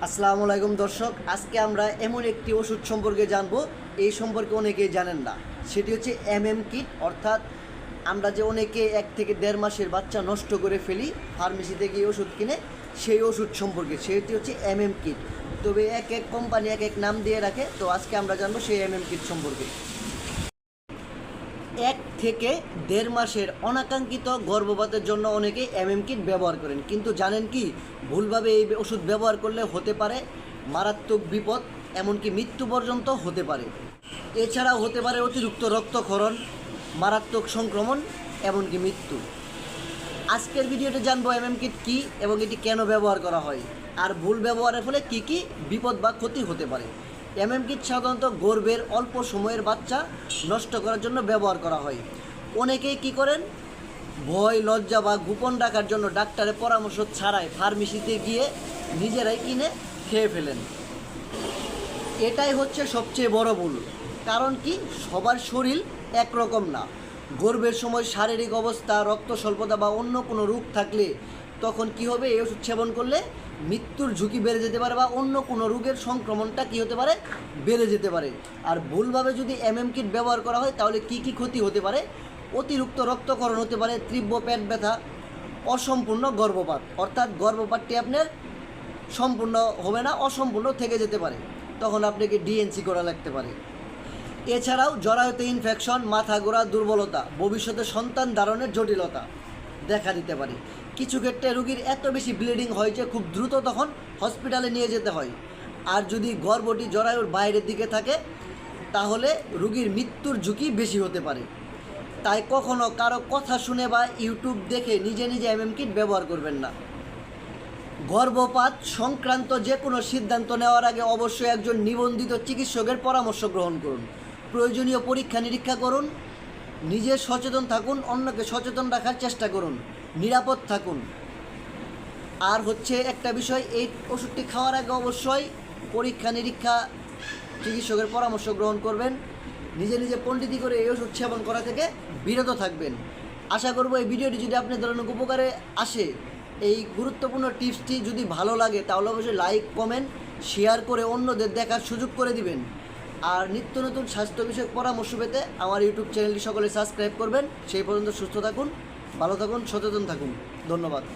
আসসালামু আলাইকুম দর্শক, আজকে আমরা এমন একটি ওষুধ সম্পর্কে জানবো এই সম্পর্কে অনেকেই জানেন না। সেটি হচ্ছে কিট, অর্থাৎ আমরা যে অনেকে 1 থেকে 1.5 মাসের বাচ্চা নষ্ট করে ফেলি ফার্মেসি থেকে এই ওষুধ কিনে, সেই ওষুধ সম্পর্কে। সেটি হচ্ছে কিট, তবে এক এক কোম্পানি এক এক নাম দিয়ে রাখে। তো আজকে আমরা জানবো সেই কিট সম্পর্কে। 1 থেকে 1.5 মাসের অনাকাঙ্ক্ষিত গর্ভপাতের জন্য অনেকে কিট ব্যবহার করেন, কিন্তু জানেন কি, ভুলভাবে এই ওষুধ ব্যবহার করলে হতে পারে মারাত্মক বিপদ, এমনকি মৃত্যু পর্যন্ত হতে পারে। এছাড়াও হতে পারে অতিরিক্ত রক্তক্ষরণ, মারাত্মক সংক্রমণ, এমনকি মৃত্যু। আজকের ভিডিওতে জানবো কিট কী এবং এটি কেন ব্যবহার করা হয়, আর ভুল ব্যবহারের ফলে কি কি বিপদ বা ক্ষতি হতে পারে। কিট সাধারণত গর্ভের অল্প সময়ের বাচ্চা নষ্ট করার জন্য ব্যবহার করা হয়। অনেকেই কি করেন, ভয়, লজ্জা বা গোপন রাখার জন্য ডাক্তারের পরামর্শ ছাড়াই ফার্মেসিতে গিয়ে নিজেরাই কিনে খেয়ে ফেলেন। এটাই হচ্ছে সবচেয়ে বড় ভুল। কারণ কি, সবার শরীর একরকম না। গর্ভের সময় শারীরিক অবস্থা, রক্ত স্বল্পতা বা অন্য কোনো রোগ থাকলে তখন কি হবে, এই ওষুধ সেবন করলে মৃত্যুর ঝুঁকি বেড়ে যেতে পারে বা অন্য কোনো রোগের সংক্রমণটা কি হতে পারে, বেড়ে যেতে পারে। আর ভুলভাবে যদি কিট ব্যবহার করা হয় তাহলে কি কি ক্ষতি হতে পারে, অতিরিক্ত রক্তক্ষরণ হতে পারে, তীব্র পেট ব্যথা, অসম্পূর্ণ গর্ভপাত, অর্থাৎ গর্ভপাতটি আপনার সম্পূর্ণ হবে না, অসম্পূর্ণ থেকে যেতে পারে, তখন আপনাকে ডিএনসি করা লাগতে পারে। এছাড়াও জরায়ুতে ইনফেকশন, মাথা ঘোরা, দুর্বলতা, ভবিষ্যতে সন্তান ধারণের জটিলতা দেখা দিতে পারে। কিছু ক্ষেত্রে রোগীর এত বেশি ব্লিডিং হয় যে খুব দ্রুত তখন হসপিটালে নিয়ে যেতে হয়। আর যদি গর্ভটি জরায়ুর বাইরের দিকে থাকে তাহলে রোগীর মৃত্যুর ঝুঁকি বেশি হতে পারে। তাই কখনো কারো কথা শুনে বা ইউটিউব দেখে নিজে নিজে কিট ব্যবহার করবেন না। গর্ভপাত সংক্রান্ত যে কোনো সিদ্ধান্ত নেওয়ার আগে অবশ্যই একজন নিবন্ধিত চিকিৎসকের পরামর্শ গ্রহণ করুন। প্রয়োজনীয় পরীক্ষা নিরীক্ষা করুন, নিজে সচেতন থাকুন, অন্যকে সচেতন রাখার চেষ্টা করুন, নিরাপদ থাকুন। আর হচ্ছে একটা বিষয়, এই ওষুধটি খাওয়ার আগে অবশ্যই পরীক্ষা নিরীক্ষা, চিকিৎসকের পরামর্শ গ্রহণ করবেন। নিজে নিজে পণ্ডিতি করে এই ওষুধ সেবন করা থেকে বিরত থাকবেন। আশা করব এই ভিডিওটি যদি আপনাদের অনেক উপকারে আসে, এই গুরুত্বপূর্ণ টিপসটি যদি ভালো লাগে তাহলে অবশ্যই লাইক, কমেন্ট, শেয়ার করে অন্যদের দেখার সুযোগ করে দিবেন। আর নিত্য নতুন স্বাস্থ্য বিষয়ক পরামর্শ পেতে আমার ইউটিউব চ্যানেলটি সকলে সাবস্ক্রাইব করবেন। সেই পর্যন্ত সুস্থ থাকুন, ভালো থাকুন, সচেতন থাকুন। ধন্যবাদ।